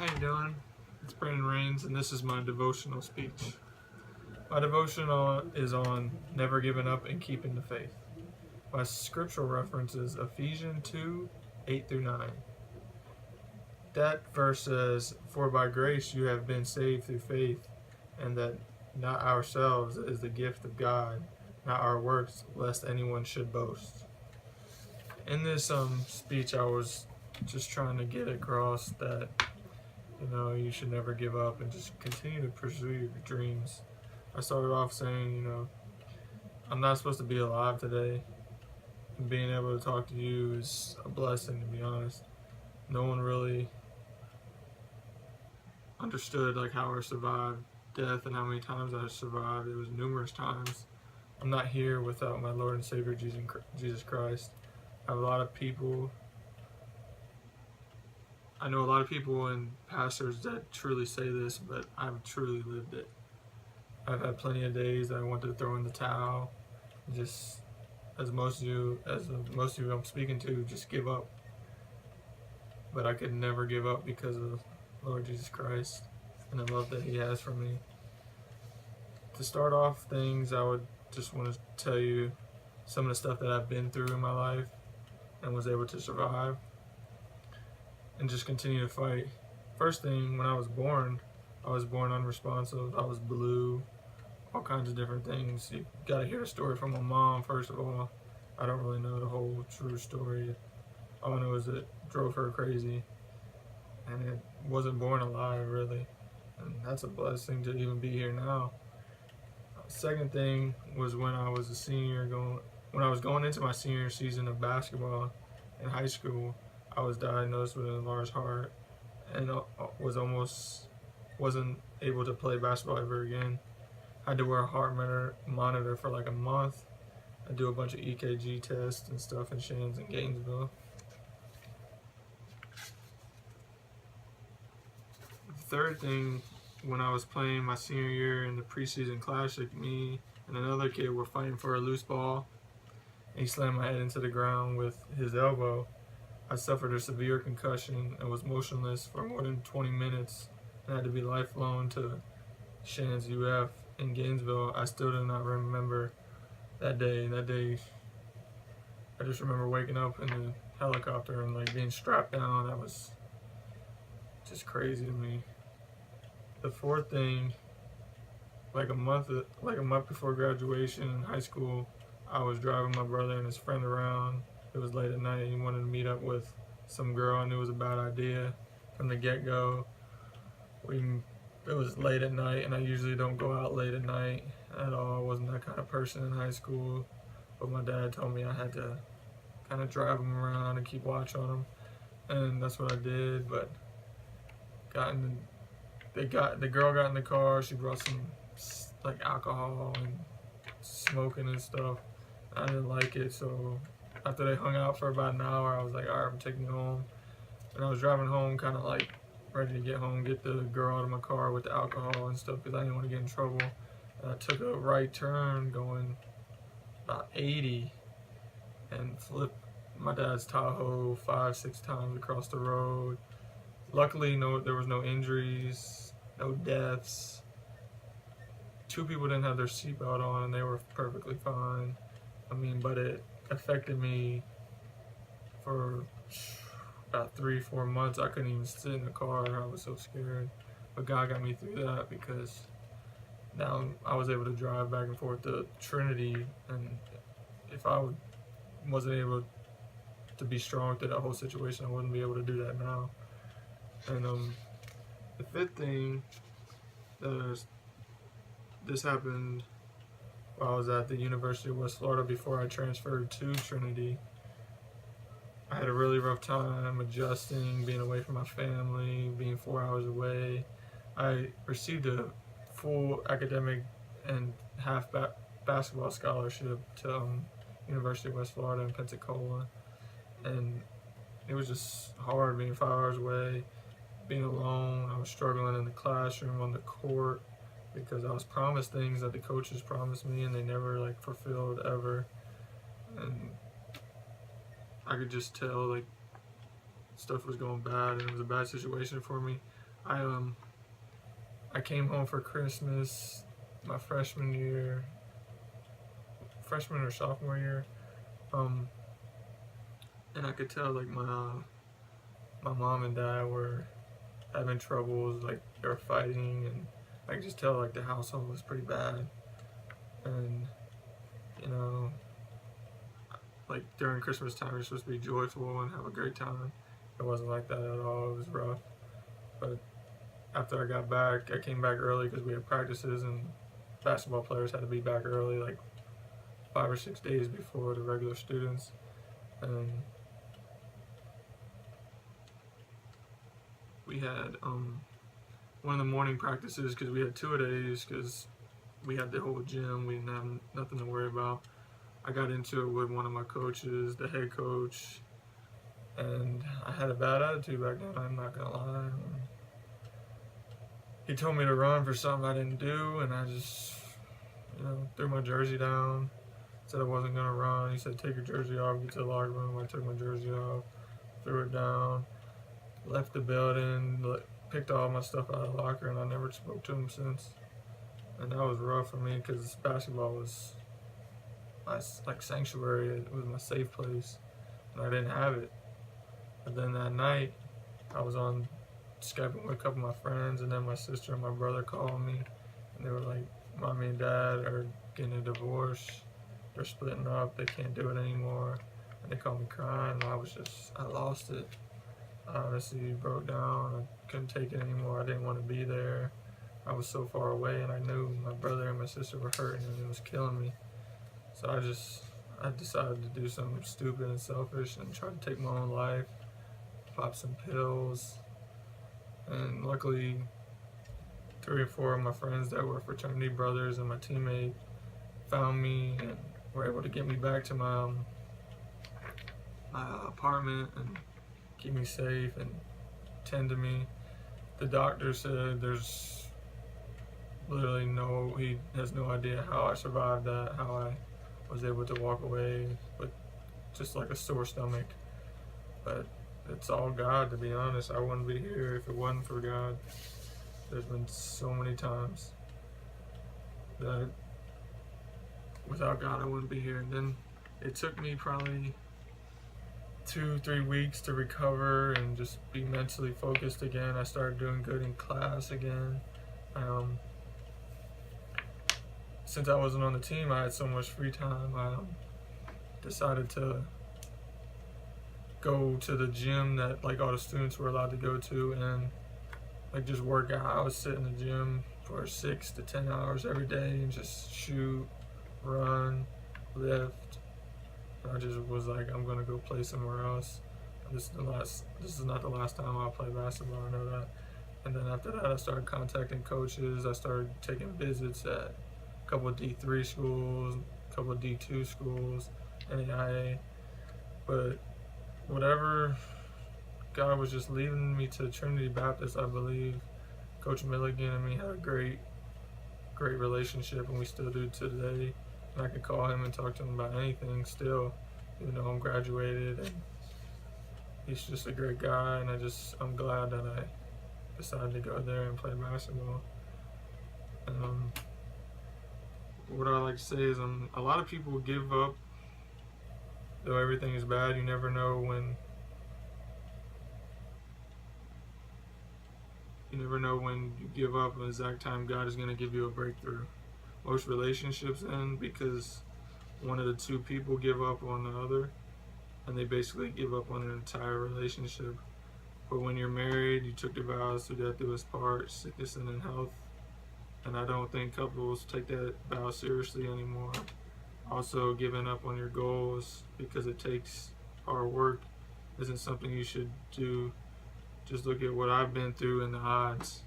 How you doing? It's Brandon Rains, and this is my devotional speech. My devotional is on never giving up and keeping the faith. My scriptural reference is Ephesians 2:8-9. That verse says, "For by grace you have been saved through faith, and that not ourselves is the gift of God, not our works, lest anyone should boast." In this speech, I was just trying to get across that you should never give up and just continue to pursue your dreams. I started off saying, I'm not supposed to be alive today. And being able to talk to you is a blessing, to be honest. No one really understood how I survived death and how many times I survived. It was numerous times. I'm not here without my Lord and Savior Jesus Christ. I have a lot of people I know a lot of people and pastors that truly say this, but I've truly lived it. I've had plenty of days that I wanted to throw in the towel, just as most of you I'm speaking to, just give up. But I could never give up because of Lord Jesus Christ and the love that He has for me. To start off things, I would just want to tell you some of the stuff that I've been through in my life and was able to survive and just continue to fight. First thing, when I was born unresponsive. I was blue, all kinds of different things. You gotta hear the story from my mom, first of all. I don't really know the whole true story. All I know is it drove her crazy, and it wasn't born alive, really. And that's a blessing to even be here now. Second thing was when I was when I was going into my senior season of basketball in high school. I was diagnosed with an enlarged heart and wasn't able to play basketball ever again. I had to wear a heart monitor for like a month. I do a bunch of EKG tests and stuff in Shands and Gainesville. The third thing, when I was playing my senior year in the preseason classic, me and another kid were fighting for a loose ball. And he slammed my head into the ground with his elbow. I suffered a severe concussion and was motionless for more than 20 minutes and had to be life flown to Shands UF in Gainesville. I still do not remember that day. I just remember waking up in the helicopter and being strapped down. That was just crazy to me. The fourth thing, like a month before graduation in high school, I was driving my brother and his friend around. It was late at night. He wanted to meet up with some girl. I knew it was a bad idea from the get-go. It was late at night, and I usually don't go out late at night at all. I wasn't that kind of person in high school. But my dad told me I had to kind of drive him around and keep watch on him. And that's what I did. But the girl got in the car. She brought some alcohol and smoking and stuff. I didn't like it, so after they hung out for about an hour, I was like, alright, I'm taking you home. And I was driving home kind of ready to get home, get the girl out of my car with the alcohol and stuff because I didn't want to get in trouble. And I took a right turn going about 80 and flipped my dad's Tahoe 5-6 times across the road. Luckily, there was no injuries, no deaths. 2 people didn't have their seatbelt on and they were perfectly fine. But it affected me for about 3-4 months. I couldn't even sit in the car. I was so scared. But God got me through that because now I was able to drive back and forth to Trinity. And if I wasn't able to be strong through that whole situation, I wouldn't be able to do that now. And the fifth thing, this happened while I was at the University of West Florida before I transferred to Trinity. I had a really rough time adjusting, being away from my family, being 4 hours away. I received a full academic and half basketball scholarship to University of West Florida in Pensacola. And it was just hard being 5 hours away, being alone. I was struggling in the classroom, on the court, because I was promised things that the coaches promised me and they never fulfilled ever. And I could just tell stuff was going bad and it was a bad situation for me. I I came home for Christmas my freshman or sophomore year, um, and I could tell like my mom and dad were having troubles, like they were fighting, and I could just tell like the household was pretty bad, and you know, like during Christmas time you're supposed to be joyful and have a great time. It wasn't like that at all. It was rough, but after I got back, I came back early because we had practices and basketball players had to be back early, like 5 or 6 days before the regular students. And we had one of the morning practices because we had 2 days because we had the whole gym. We didn't have nothing to worry about. I got into it with one of my coaches, the head coach, and I had a bad attitude back then. I'm not gonna lie. He told me to run for something I didn't do, and I just, threw my jersey down. Said I wasn't gonna run. He said, "Take your jersey off, get to the locker room." I took my jersey off, threw it down, left the building, picked all my stuff out of the locker, and I never spoke to him since. And that was rough for me because basketball was my sanctuary. It was my safe place, and I didn't have it. But then that night, I was on Skyping with a couple of my friends, and then my sister and my brother called me, and they were like, "Mommy and Dad are getting a divorce. They're splitting up. They can't do it anymore." And they called me crying, and I lost it. I honestly broke down. I couldn't take it anymore. I didn't want to be there. I was so far away, and I knew my brother and my sister were hurting, and it was killing me. So I decided to do something stupid and selfish and try to take my own life, pop some pills. And luckily, 3 or 4 of my friends that were fraternity brothers and my teammate found me and were able to get me back to my apartment and keep me safe and tend to me. The doctor said there's literally he has no idea how I survived that, how I was able to walk away with just like a sore stomach. But it's all God, to be honest. I wouldn't be here if it wasn't for God. There's been so many times that without God I wouldn't be here. And then it took me probably 2-3 weeks to recover and just be mentally focused again. I started doing good in class again. Since I wasn't on the team, I had so much free time. I decided to go to the gym that like all the students were allowed to go to and like just work out. I would sit in the gym for 6 to 10 hours every day and just shoot, run, lift. I just was like, I'm gonna go play somewhere else. This is not the last time I'll play basketball. I know that. And then after that, I started contacting coaches. I started taking visits at a couple of D3 schools, a couple of D2 schools, NAIA. But whatever, God was just leading me to Trinity Baptist, I believe. Coach Milligan and me had a great relationship, and we still do today. And I could call him and talk to him about anything still, even though I'm graduated. And he's just a great guy, and I'm glad that I decided to go there and play basketball. What I like to say is a lot of people give up, though everything is bad. You never know when you give up the exact time God is going to give you a breakthrough. Most relationships end because one of the two people give up on the other, and they basically give up on an entire relationship. But when you're married, you took the vows to death do us part, sickness and in health. And I don't think couples take that vow seriously anymore. Also, giving up on your goals because it takes hard work isn't something you should do. Just look at what I've been through and the odds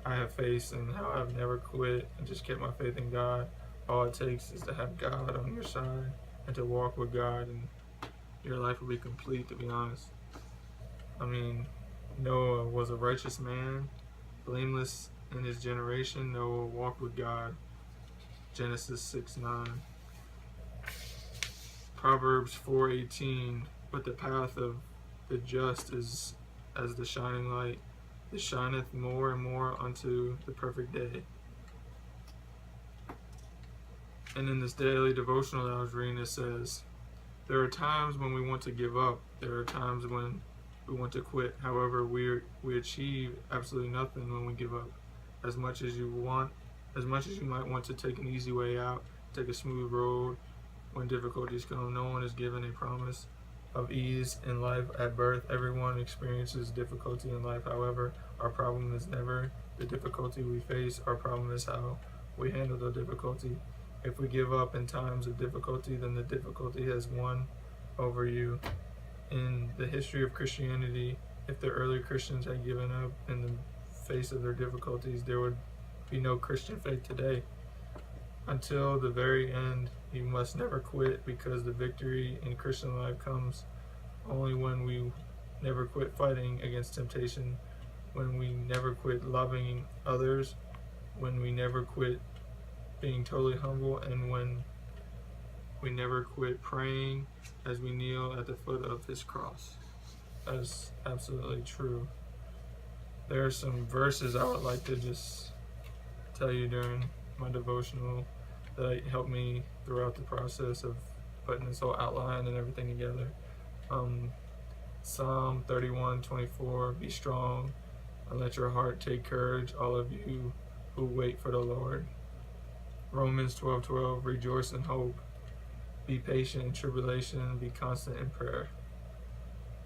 I have faced and how I've never quit and just kept my faith in God. All it takes is to have God on your side and to walk with God, and your life will be complete, to be honest. I mean, Noah was a righteous man, blameless in his generation. Noah walked with God. Genesis 6:9. Proverbs 4:18. But the path of the just is as the shining light, that shineth more and more unto the perfect day. And in this daily devotional that I was reading, it says, there are times when we want to give up. There are times when we want to quit. However, we achieve absolutely nothing when we give up. As much as you might want to take an easy way out, take a smooth road, when difficulties come, no one is given a promise of ease in life at birth. Everyone experiences difficulty in life. However, our problem is never the difficulty we face. Our problem is how we handle the difficulty. If we give up in times of difficulty, then the difficulty has won over you. In the history of Christianity, if the early Christians had given up in the face of their difficulties, there would be no Christian faith today. Until the very end, you must never quit, because the victory in Christian life comes only when we never quit fighting against temptation, when we never quit loving others, when we never quit being totally humble, and when we never quit praying as we kneel at the foot of his cross. That is absolutely true. There are some verses I would like to just tell you during my devotional that helped me throughout the process of putting this whole outline and everything together. Psalm 31:24, be strong and let your heart take courage, all of you who wait for the Lord. Romans 12:12, rejoice in hope, be patient in tribulation, be constant in prayer.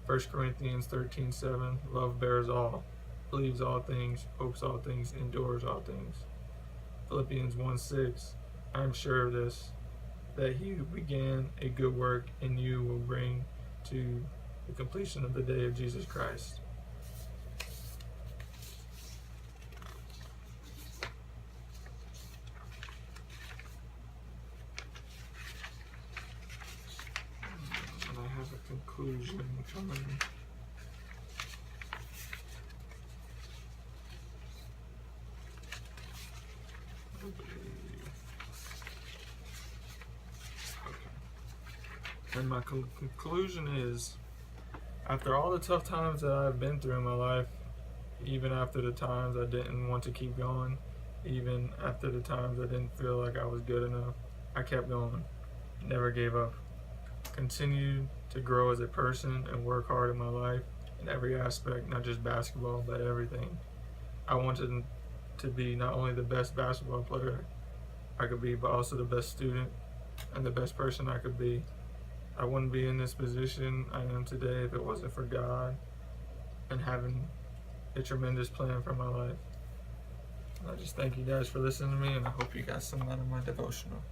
1 Corinthians 13:7, love bears all, believes all things, hopes all things, endures all things. Philippians 1:6, I am sure of this, that he who began a good work in you will bring to the completion of the day of Jesus Christ. And I have a conclusion coming. And my conclusion is, after all the tough times that I've been through in my life, even after the times I didn't want to keep going, even after the times I didn't feel like I was good enough, I kept going, never gave up, continued to grow as a person and work hard in my life in every aspect, not just basketball, but everything. I wanted to be not only the best basketball player I could be, but also the best student and the best person I could be. I wouldn't be in this position I am today if it wasn't for God and having a tremendous plan for my life. I just thank you guys for listening to me, and I hope you got some out of my devotional.